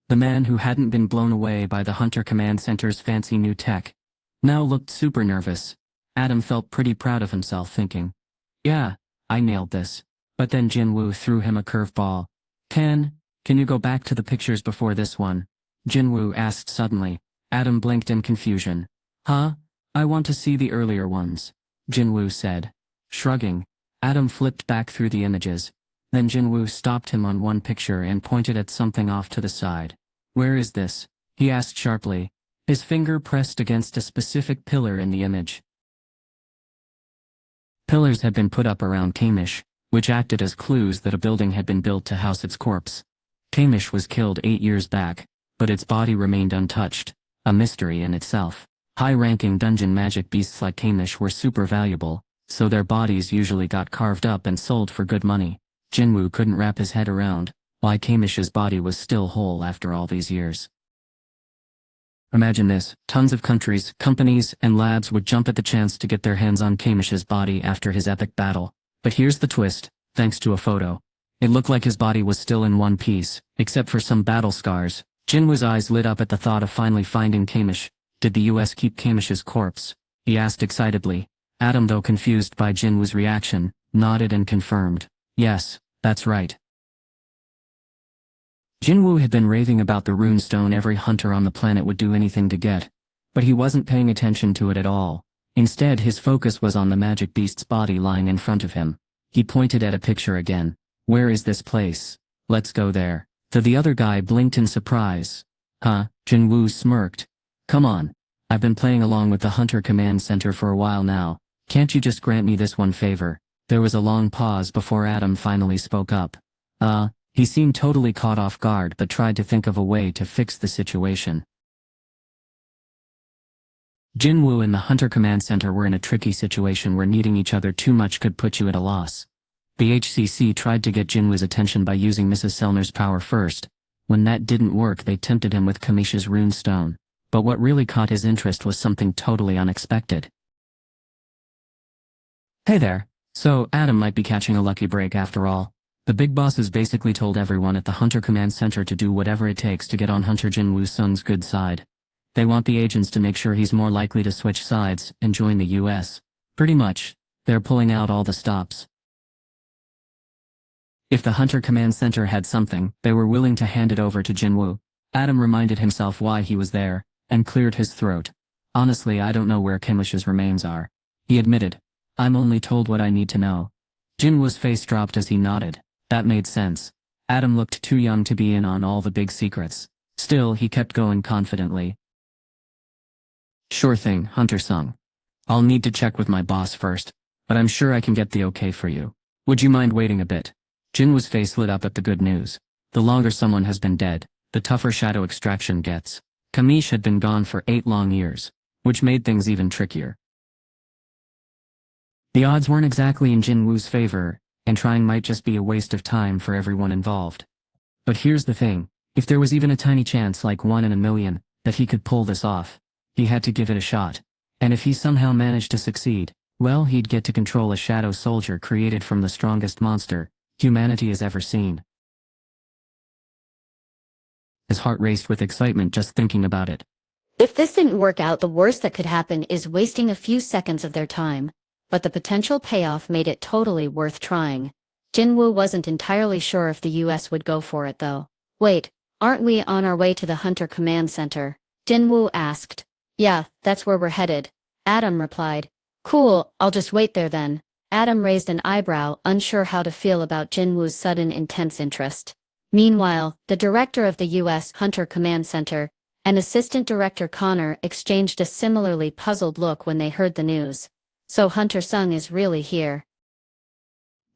The man who hadn't been blown away by the Hunter Command Center's fancy new tech now looked super nervous. Adam felt pretty proud of himself, thinking, yeah, I nailed this. But then Jin-Woo threw him a curveball. Can you go back to the pictures before this one? Jin-Woo asked suddenly. Adam blinked in confusion. Huh? I want to see the earlier ones, Jin-Woo said. Shrugging, Adam flipped back through the images. Then Jin-Woo stopped him on one picture and pointed at something off to the side. Where is this? He asked sharply. His finger pressed against a specific pillar in the image. Pillars had been put up around Kamish, which acted as clues that a building had been built to house its corpse. Kamish was killed 8 years back, but its body remained untouched, a mystery in itself. High-ranking dungeon magic beasts like Kamish were super valuable, so their bodies usually got carved up and sold for good money. Jin-Woo couldn't wrap his head around why Kamish's body was still whole after all these years. Imagine this, tons of countries, companies, and labs would jump at the chance to get their hands on Kamish's body after his epic battle. But here's the twist, thanks to a photo. It looked like his body was still in one piece, except for some battle scars. Jin-Woo's eyes lit up at the thought of finally finding Kamish. Did the US keep Kamish's corpse? He asked excitedly. Adam, though confused by Jin-Woo's reaction, nodded and confirmed. Yes, that's right. Jin-Woo had been raving about the runestone every hunter on the planet would do anything to get. But he wasn't paying attention to it at all. Instead, his focus was on the magic beast's body lying in front of him. He pointed at a picture again. Where is this place? Let's go there. The other guy blinked in surprise. Huh? Jin-Woo smirked. Come on. I've been playing along with the Hunter Command Center for a while now. Can't you just grant me this one favor? There was a long pause before Adam finally spoke up. He seemed totally caught off guard but tried to think of a way to fix the situation. Jin-Woo and the Hunter Command Center were in a tricky situation where needing each other too much could put you at a loss. The HCC tried to get Jin-Woo's attention by using Mrs. Selner's power first. When that didn't work, they tempted him with Kamish's runestone. But what really caught his interest was something totally unexpected. Hey there. So, Adam might be catching a lucky break after all. The big bosses basically told everyone at the Hunter Command Center to do whatever it takes to get on Hunter Jin-Woo's son's good side. They want the agents to make sure he's more likely to switch sides and join the US. Pretty much, they're pulling out all the stops. If the Hunter Command Center had something, they were willing to hand it over to Jin-Woo. Adam reminded himself why he was there, and cleared his throat. Honestly, I don't know where Kamish's remains are. He admitted. I'm only told what I need to know. Jin-Woo's face dropped as he nodded. That made sense. Adam looked too young to be in on all the big secrets. Still, he kept going confidently. Sure thing, Hunter-sung. I'll need to check with my boss first, but I'm sure I can get the okay for you. Would you mind waiting a bit? Jin-Woo's face lit up at the good news. The longer someone has been dead, the tougher shadow extraction gets. Kamish had been gone for 8 long years, which made things even trickier. The odds weren't exactly in Jin-Woo's favor, and trying might just be a waste of time for everyone involved. But here's the thing, if there was even a tiny chance, like 1 in a million, that he could pull this off, he had to give it a shot. And if he somehow managed to succeed, well, he'd get to control a shadow soldier created from the strongest monster humanity has ever seen. His heart raced with excitement just thinking about it. If this didn't work out, the worst that could happen is wasting a few seconds of their time. But the potential payoff made it totally worth trying. Jin-Woo wasn't entirely sure if the US would go for it though. Wait, aren't we on our way to the Hunter Command Center? Jin-Woo asked. Yeah, that's where we're headed. Adam replied. Cool, I'll just wait there then. Adam raised an eyebrow, unsure how to feel about Jin-Woo's sudden intense interest. Meanwhile, the director of the US Hunter Command Center and Assistant Director Connor exchanged a similarly puzzled look when they heard the news. So Hunter-sung is really here.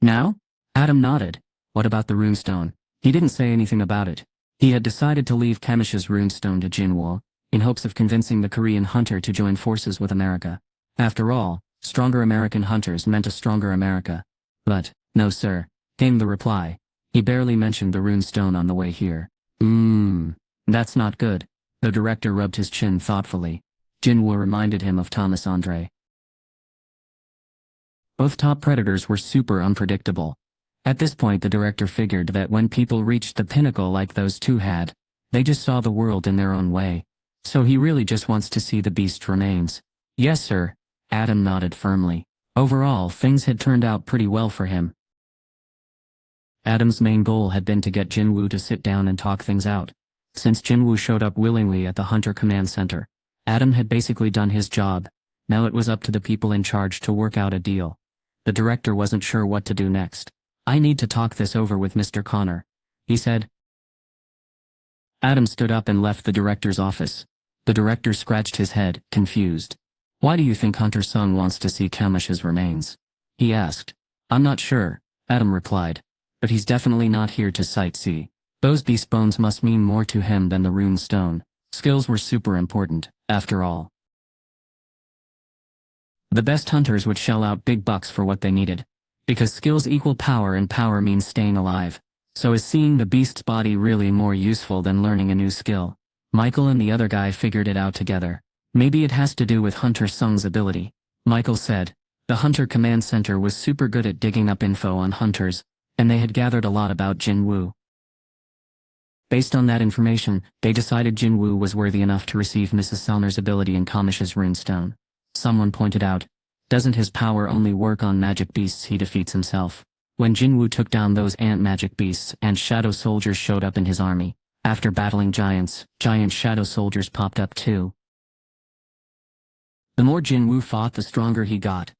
Now? Adam nodded. What about the runestone? He didn't say anything about it. He had decided to leave Kamish's runestone to Jin-Woo, in hopes of convincing the Korean hunter to join forces with America. After all, stronger American hunters meant a stronger America. But, no sir, came the reply. He barely mentioned the runestone on the way here. That's not good. The director rubbed his chin thoughtfully. Jin-Woo reminded him of Thomas Andre. Both top predators were super unpredictable. At this point, the director figured that when people reached the pinnacle like those two had, They just saw the world in their own way. So he really just wants to see the beast's remains. Yes, sir. Adam nodded firmly. Overall, things had turned out pretty well for him. Adam's main goal had been to get Jin-Woo to sit down and talk things out. Since Jin-Woo showed up willingly at the Hunter Command Center, Adam had basically done his job. Now it was up to the people in charge to work out a deal. The director wasn't sure what to do next. I need to talk this over with Mr. Connor, he said. Adam stood up and left the director's office. The director scratched his head, confused. Why do you think Hunter Sung wants to see Kamish's remains? He asked. I'm not sure, Adam replied. But he's definitely not here to sightsee. Those beast bones must mean more to him than the rune stone. Skills were super important, after all. The best hunters would shell out big bucks for what they needed. Because skills equal power and power means staying alive. So is seeing the beast's body really more useful than learning a new skill? Michael and the other guy figured it out together. Maybe it has to do with Hunter Sung's ability. Michael said. The Hunter Command Center was super good at digging up info on hunters, and they had gathered a lot about Jin-Woo. Based on that information, they decided Jin-Woo was worthy enough to receive Mrs. Selner's ability in Kamish's runestone. Someone pointed out, doesn't his power only work on magic beasts he defeats himself? When Jin-Woo took down those ant magic beasts and shadow soldiers showed up in his army, after battling giants, giant shadow soldiers popped up too. The more Jin-Woo fought, the stronger he got.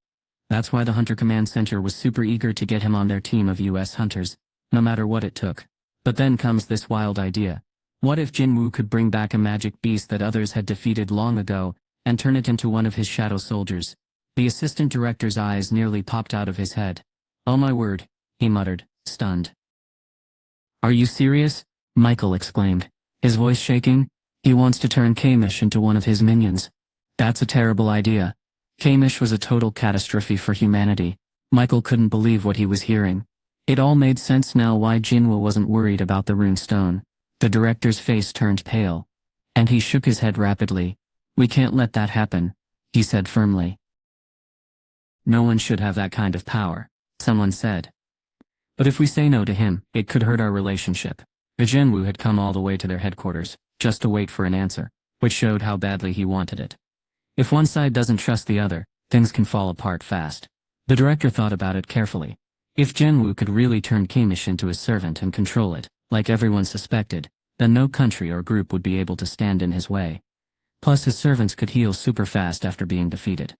That's why the Hunter Command Center was super eager to get him on their team of US hunters, no matter what it took. But then comes this wild idea. What if Jin-Woo could bring back a magic beast that others had defeated long ago, and turn it into one of his shadow soldiers? The assistant director's eyes nearly popped out of his head. Oh my word, he muttered, stunned. Are you serious? Michael exclaimed, his voice shaking. He wants to turn Kamish into one of his minions. That's a terrible idea. Kamish was a total catastrophe for humanity. Michael couldn't believe what he was hearing. It all made sense now why Jin-Woo wasn't worried about the rune stone. The director's face turned pale, and he shook his head rapidly. We can't let that happen, he said firmly. No one should have that kind of power, someone said. But if we say no to him, it could hurt our relationship. Jin-Woo had come all the way to their headquarters, just to wait for an answer, which showed how badly he wanted it. If one side doesn't trust the other, things can fall apart fast. The director thought about it carefully. If Jin-Woo could really turn Kamish into a servant and control it, like everyone suspected, then no country or group would be able to stand in his way. Plus his servants could heal super fast after being defeated.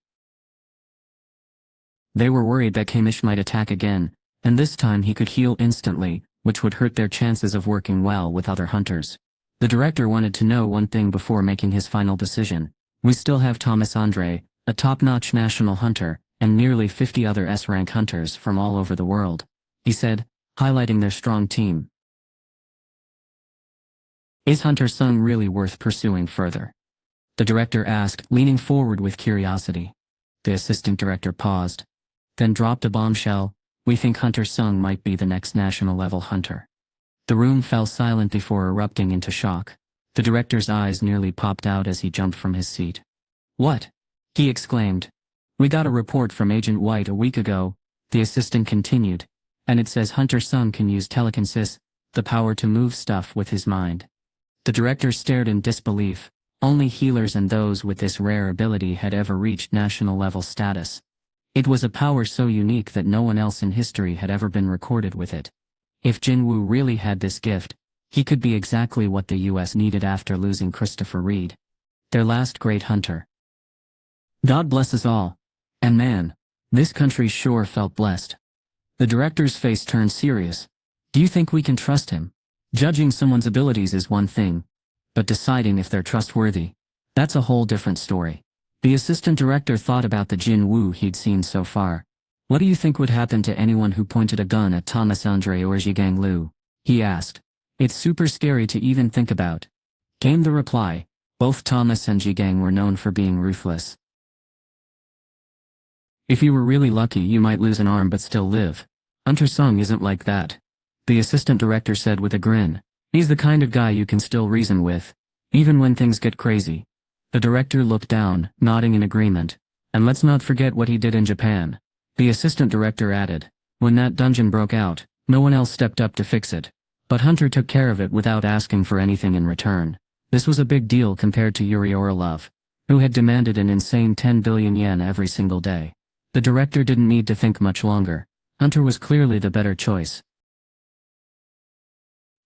They were worried that Kamish might attack again, and this time he could heal instantly, which would hurt their chances of working well with other hunters. The director wanted to know one thing before making his final decision. We still have Thomas Andre, a top-notch national hunter, and nearly 50 other S-rank hunters from all over the world, he said, highlighting their strong team. Is Hunter Sung really worth pursuing further? The director asked, leaning forward with curiosity. The assistant director paused, then dropped a bombshell. We think Hunter Sung might be the next national-level hunter. The room fell silent before erupting into shock. The director's eyes nearly popped out as he jumped from his seat. What? He exclaimed. We got a report from Agent White a week ago, the assistant continued, and it says Hunter Sung can use telekinesis, the power to move stuff with his mind. The director stared in disbelief. Only healers and those with this rare ability had ever reached national-level status. It was a power so unique that no one else in history had ever been recorded with it. If Jin-Woo really had this gift, he could be exactly what the US needed after losing Christopher Reed, their last great hunter. God bless us all. And man, this country sure felt blessed. The director's face turned serious. Do you think we can trust him? Judging someone's abilities is one thing, but deciding if they're trustworthy, that's a whole different story. The assistant director thought about the Jin-Woo he'd seen so far. What do you think would happen to anyone who pointed a gun at Thomas Andre or Zhigang Liu? He asked. It's super scary to even think about. Came the reply. Both Thomas and Zhigang were known for being ruthless. If you were really lucky, you might lose an arm but still live. Hunter Sung isn't like that, the assistant director said with a grin. He's the kind of guy you can still reason with, even when things get crazy. The director looked down, nodding in agreement. And let's not forget what he did in Japan. The assistant director added. When that dungeon broke out, no one else stepped up to fix it. But Hunter took care of it without asking for anything in return. This was a big deal compared to Yuri Orlov, who had demanded an insane 10 billion yen every single day. The director didn't need to think much longer. Hunter was clearly the better choice.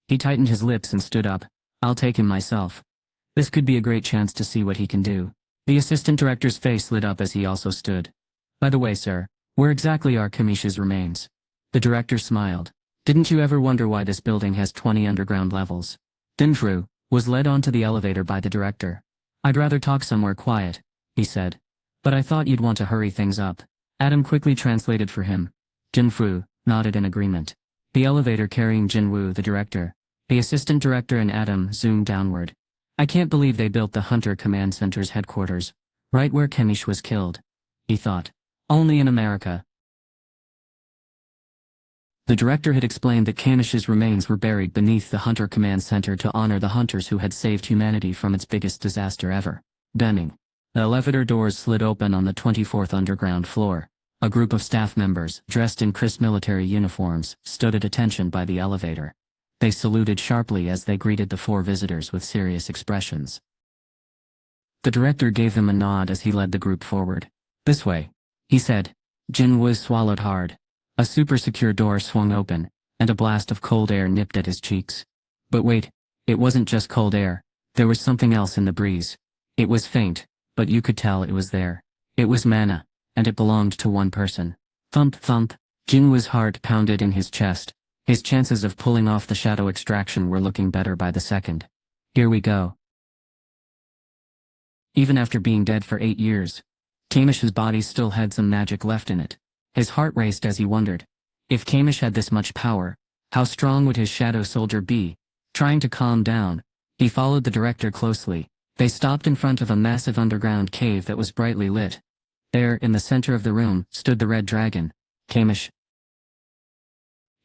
He tightened his lips and stood up. I'll take him myself. This could be a great chance to see what he can do. The assistant director's face lit up as he also stood. By the way, sir, where exactly are Kamish's remains? The director smiled. Didn't you ever wonder why this building has 20 underground levels? Jin-Woo was led onto the elevator by the director. I'd rather talk somewhere quiet, he said. But I thought you'd want to hurry things up. Adam quickly translated for him. Jin-Woo nodded in agreement. The elevator carrying Jin-Woo, the director, the assistant director and Adam zoomed downward. I can't believe they built the Hunter Command Center's headquarters, right where Kamish was killed, he thought. Only in America. The director had explained that Kamish's remains were buried beneath the Hunter Command Center to honor the hunters who had saved humanity from its biggest disaster ever. Bending. The elevator doors slid open on the 24th underground floor. A group of staff members, dressed in crisp military uniforms, stood at attention by the elevator. They saluted sharply as they greeted the four visitors with serious expressions. The director gave them a nod as he led the group forward. This way, he said. Jin-Woo swallowed hard. A super-secure door swung open, and a blast of cold air nipped at his cheeks. But wait, it wasn't just cold air. There was something else in the breeze. It was faint, but you could tell it was there. It was mana, and it belonged to one person. Thump thump, Jin-Woo's heart pounded in his chest. His chances of pulling off the shadow extraction were looking better by the second. Here we go. Even after being dead for 8 years, Kamish's body still had some magic left in it. His heart raced as he wondered. If Kamish had this much power, how strong would his shadow soldier be? Trying to calm down, he followed the director closely. They stopped in front of a massive underground cave that was brightly lit. There, in the center of the room, stood the red dragon, Kamish.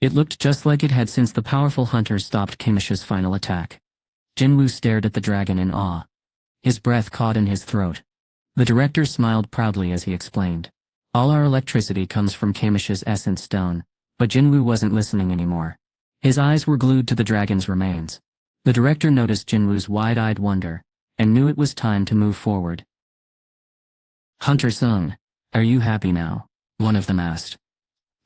It looked just like it had since the powerful hunters stopped Kamish's final attack. Jin-Woo stared at the dragon in awe. His breath caught in his throat. The director smiled proudly as he explained. All our electricity comes from Kamish's essence stone, but Jin-Woo wasn't listening anymore. His eyes were glued to the dragon's remains. The director noticed Jin-Woo's wide-eyed wonder, and knew it was time to move forward. Hunter-sung, are you happy now? One of them asked.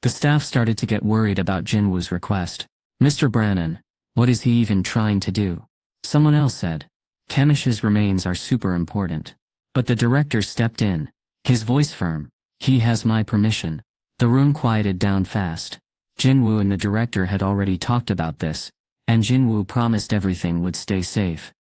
The staff started to get worried about Jin-Woo's request. Mr. Brannon, what is he even trying to do? Someone else said. Kamish's remains are super important. But the director stepped in, his voice firm. He has my permission. The room quieted down fast. Jin-Woo and the director had already talked about this, and Jin-Woo promised everything would stay safe.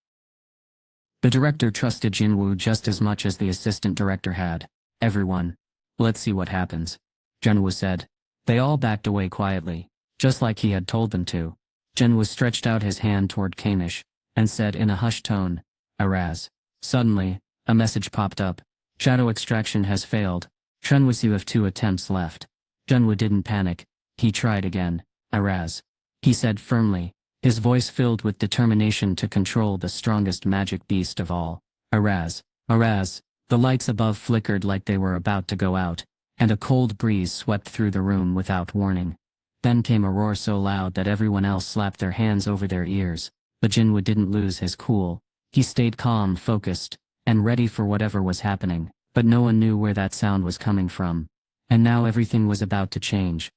The director trusted Jin-Woo just as much as the assistant director had. Everyone. Let's see what happens. Jin-Woo said. They all backed away quietly, just like he had told them to. Jin-Woo stretched out his hand toward Kamish, and said in a hushed tone, Araz. Suddenly, a message popped up. Shadow extraction has failed. Chun-Woo, you have 2 attempts left. Jin-Woo didn't panic. He tried again. Araz. He said firmly, his voice filled with determination to control the strongest magic beast of all. Araz. Araz. The lights above flickered like they were about to go out, and a cold breeze swept through the room without warning. Then came a roar so loud that everyone else slapped their hands over their ears, but Jin-Woo didn't lose his cool. He stayed calm, focused, and ready for whatever was happening, but no one knew where that sound was coming from. And now everything was about to change.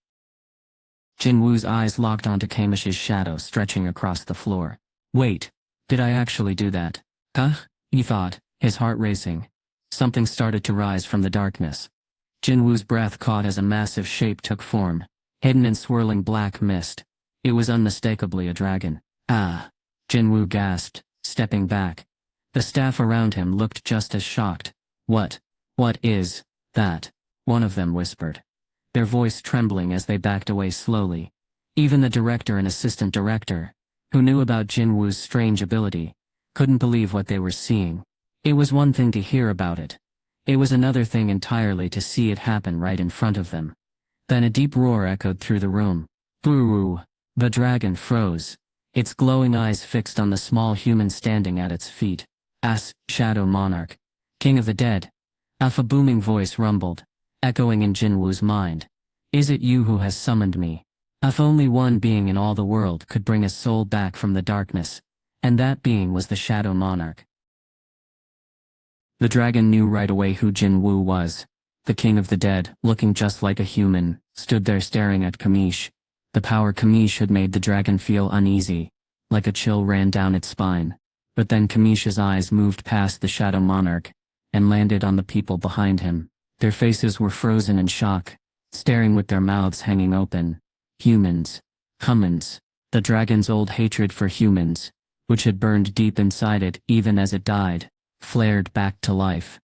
Jin-Woo's eyes locked onto Kamish's shadow stretching across the floor. Wait, did I actually do that? Huh? He thought, his heart racing. Something started to rise from the darkness. Jin-Woo's breath caught as a massive shape took form, hidden in swirling black mist. It was unmistakably a dragon. Ah! Jin-Woo gasped, stepping back. The staff around him looked just as shocked. What is that? One of them whispered, their voice trembling as they backed away slowly. Even the director and assistant director, who knew about Jin-Woo's strange ability, couldn't believe what they were seeing. It was one thing to hear about it. It was another thing entirely to see it happen right in front of them. Then a deep roar echoed through the room. Boo! The dragon froze, its glowing eyes fixed on the small human standing at its feet. Shadow Monarch, King of the Dead. A booming voice rumbled, echoing in Jin-Woo's mind. Is it you who has summoned me? If only one being in all the world could bring a soul back from the darkness, and that being was the Shadow Monarch. The dragon knew right away who Jin-Woo was. The king of the dead, looking just like a human, stood there staring at Kamish. The power Kamish had made the dragon feel uneasy, like a chill ran down its spine. But then Kamish's eyes moved past the Shadow Monarch, and landed on the people behind him. Their faces were frozen in shock, staring with their mouths hanging open. Humans. Humans. The dragon's old hatred for humans, which had burned deep inside it even as it died, flared back to life.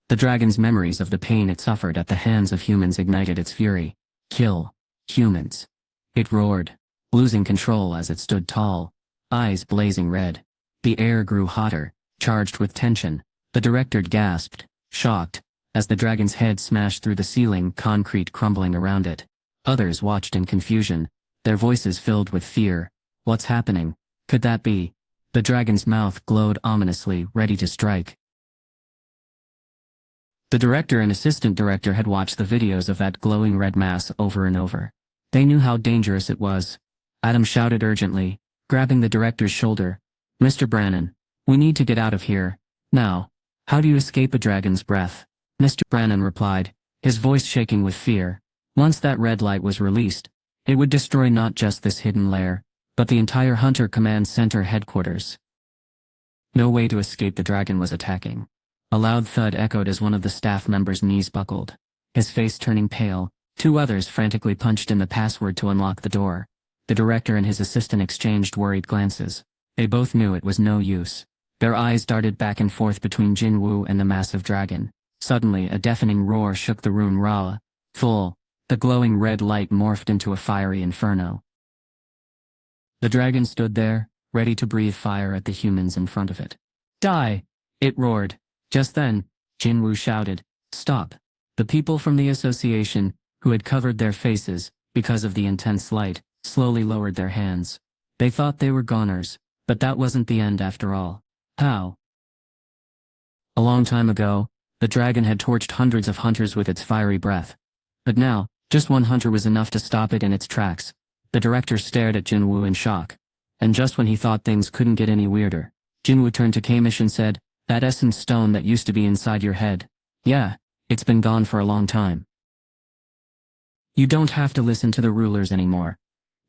The dragon's memories of the pain it suffered at the hands of humans ignited its fury. Kill. Humans. It roared, losing control as it stood tall, eyes blazing red. The air grew hotter, charged with tension. The director gasped, shocked, as the dragon's head smashed through the ceiling, concrete crumbling around it. Others watched in confusion, their voices filled with fear. What's happening? Could that be? The dragon's mouth glowed ominously, ready to strike. The director and assistant director had watched the videos of that glowing red mass over and over. They knew how dangerous it was. Adam shouted urgently, grabbing the director's shoulder. "Mr. Brannon, we need to get out of here. Now. How do you escape a dragon's breath?" Mr. Brannon replied, his voice shaking with fear. Once that red light was released, it would destroy not just this hidden lair, but the entire Hunter Command Center headquarters. No way to escape, the dragon was attacking. A loud thud echoed as one of the staff members' knees buckled. His face turning pale, two others frantically punched in the password to unlock the door. The director and his assistant exchanged worried glances. They both knew it was no use. Their eyes darted back and forth between Jin-Woo and the massive dragon. Suddenly, a deafening roar shook the room. Ra. Full. The glowing red light morphed into a fiery inferno. The dragon stood there, ready to breathe fire at the humans in front of it. "Die!" it roared. Just then, Jin-Woo shouted, "Stop!" The people from the association, who had covered their faces, because of the intense light, slowly lowered their hands. They thought they were goners, but that wasn't the end after all. How? A long time ago, the dragon had torched hundreds of hunters with its fiery breath. But now, just one hunter was enough to stop it in its tracks. The director stared at Jin-Woo in shock. And just when he thought things couldn't get any weirder, Jin-Woo turned to Kamish and said, "That essence stone that used to be inside your head. Yeah, it's been gone for a long time. You don't have to listen to the rulers anymore."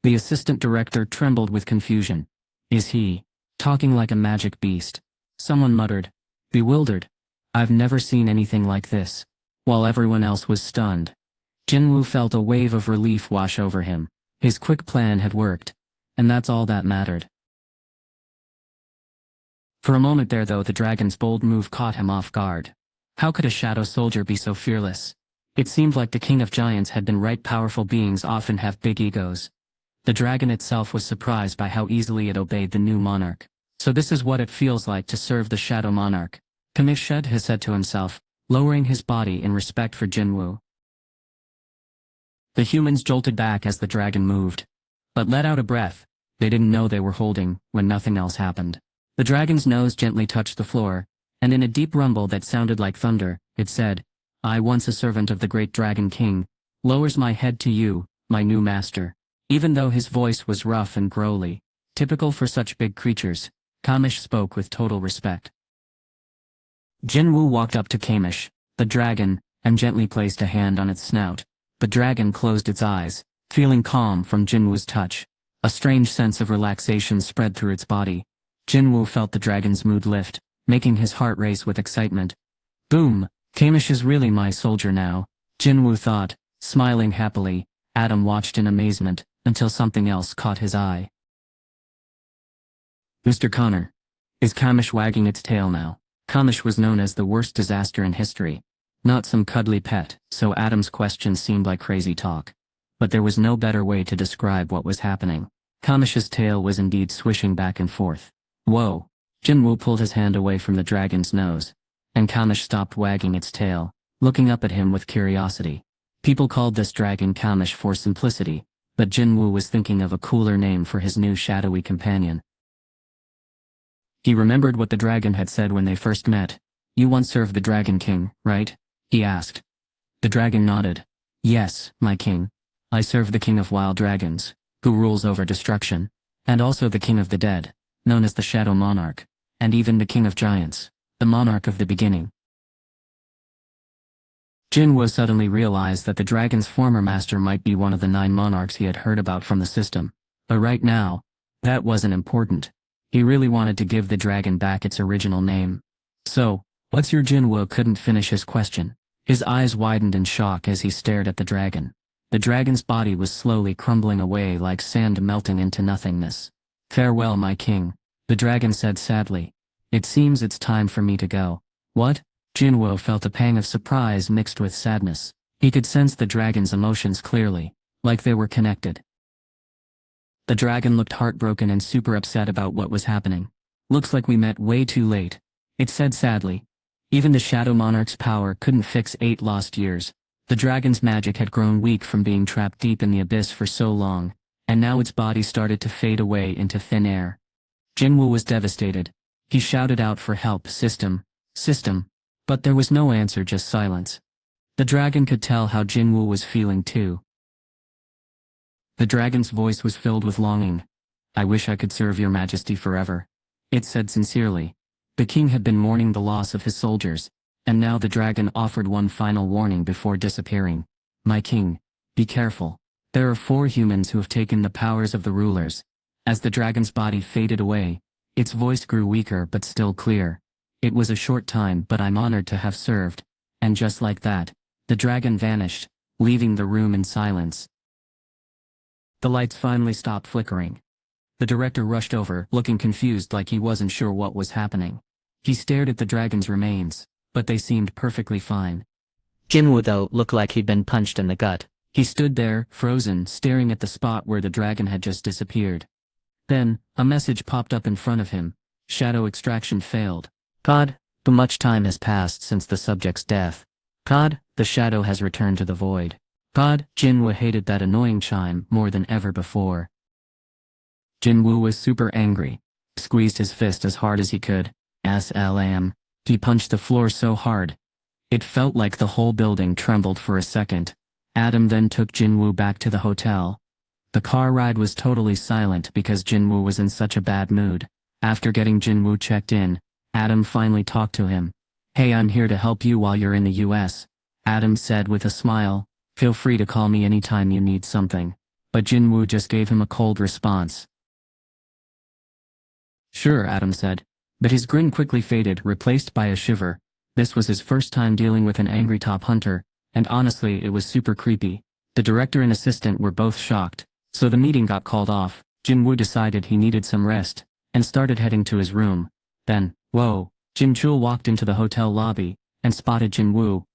The assistant director trembled with confusion. "Is he talking like a magic beast?" Someone muttered, bewildered. "I've never seen anything like this." While everyone else was stunned, Jin-Woo felt a wave of relief wash over him. His quick plan had worked, and that's all that mattered. For a moment there though, the dragon's bold move caught him off guard. How could a shadow soldier be so fearless? It seemed like the king of giants had been right. Powerful beings often have big egos. The dragon itself was surprised by how easily it obeyed the new monarch. So this is what it feels like to serve the shadow monarch, Kamish had said to himself, lowering his body in respect for Jin-Woo. The humans jolted back as the dragon moved, but let out a breath they didn't know they were holding when nothing else happened. The dragon's nose gently touched the floor, and in a deep rumble that sounded like thunder, it said, "I, once a servant of the great Dragon King, lowers my head to you, my new master." Even though his voice was rough and growly, typical for such big creatures, Kamish spoke with total respect. Jin-Woo walked up to Kamish, the dragon, and gently placed a hand on its snout. The dragon closed its eyes, feeling calm from Jin-Woo's touch. A strange sense of relaxation spread through its body. Jin-Woo felt the dragon's mood lift, making his heart race with excitement. Boom! Kamish is really my soldier now, Jin-Woo thought, smiling happily. Adam watched in amazement, until something else caught his eye. "Mr. Connor. Is Kamish wagging its tail now?" Kamish was known as the worst disaster in history. Not some cuddly pet, so Adam's question seemed like crazy talk. But there was no better way to describe what was happening. Kamish's tail was indeed swishing back and forth. Whoa! Jin-Woo pulled his hand away from the dragon's nose, and Kamish stopped wagging its tail, looking up at him with curiosity. People called this dragon Kamish for simplicity, but Jin-Woo was thinking of a cooler name for his new shadowy companion. He remembered what the dragon had said when they first met. "You once served the Dragon King, right?" he asked. The dragon nodded. "Yes, my king. I serve the king of wild dragons, who rules over destruction, and also the king of the dead, known as the Shadow Monarch, and even the king of giants, the monarch of the beginning. Jin-Woo suddenly realized that the dragon's former master might be one of the 9 monarchs he had heard about from the system. But right now, that wasn't important. He really wanted to give the dragon back its original name. So, what's your Jin-Woo couldn't finish his question. His eyes widened in shock as he stared at the dragon. The dragon's body was slowly crumbling away like sand melting into nothingness. Farewell, my king, the dragon said sadly. It seems it's time for me to go. What? Jin-Woo felt a pang of surprise mixed with sadness. He could sense the dragon's emotions clearly, like they were connected. The dragon looked heartbroken and super upset about what was happening. Looks like we met way too late, it said sadly. Even the Shadow Monarch's power couldn't fix 8 lost years. The dragon's magic had grown weak from being trapped deep in the abyss for so long, and now its body started to fade away into thin air. Jin-Woo was devastated. He shouted out for help, system. But there was no answer, just silence. The dragon could tell how Jin-Woo was feeling too. The dragon's voice was filled with longing. I wish I could serve your majesty forever, it said sincerely. The king had been mourning the loss of his soldiers, and now the dragon offered one final warning before disappearing. My king, be careful. There are 4 humans who have taken the powers of the rulers. As the dragon's body faded away, its voice grew weaker but still clear. It was a short time, but I'm honored to have served. And just like that, the dragon vanished, leaving the room in silence. The lights finally stopped flickering. The director rushed over, looking confused like he wasn't sure what was happening. He stared at the dragon's remains, but they seemed perfectly fine. Jin-Woo, though, looked like he'd been punched in the gut. He stood there, frozen, staring at the spot where the dragon had just disappeared. Then, a message popped up in front of him. Shadow extraction failed. God, too much time has passed since the subject's death. God, the shadow has returned to the void. God, Jin-Woo hated that annoying chime more than ever before. Jin-Woo was super angry. Squeezed his fist as hard as he could. SLM. He punched the floor so hard. It felt like the whole building trembled for a second. Adam then took Jin-Woo back to the hotel. The car ride was totally silent because Jin-Woo was in such a bad mood. After getting Jin-Woo checked in, Adam finally talked to him. Hey, I'm here to help you while you're in the US, Adam said with a smile. Feel free to call me anytime you need something. But Jin-Woo just gave him a cold response. Sure, Adam said. But his grin quickly faded, replaced by a shiver. This was his first time dealing with an angry top hunter, and honestly it was super creepy. The director and assistant were both shocked, so the meeting got called off. Jin-Woo decided he needed some rest, and started heading to his room. Then, whoa, Jin-Chul walked into the hotel lobby, and spotted Jin-Woo.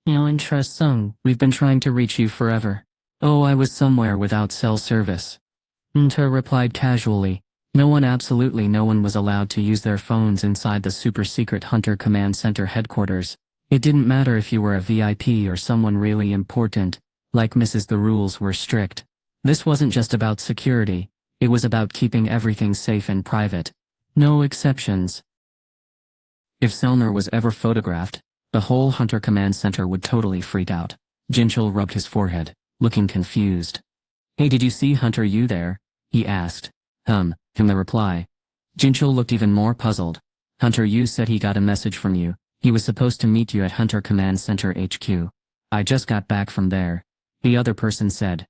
Sung, we've been trying to reach you forever. Oh, I was somewhere without cell service. Nta replied casually. Absolutely no one was allowed to use their phones inside the super-secret Hunter Command Center headquarters. It didn't matter if you were a VIP or someone really important, like Mrs. The rules were strict. This wasn't just about security, it was about keeping everything safe and private. No exceptions. If Selner was ever photographed, the whole Hunter Command Center would totally freak out. Jinchul rubbed his forehead, looking confused. Hey, did you see Hunter Yu there? He asked. In the reply. Jinchul looked even more puzzled. Hunter Yu said he got a message from you. He was supposed to meet you at Hunter Command Center HQ. I just got back from there. The other person said.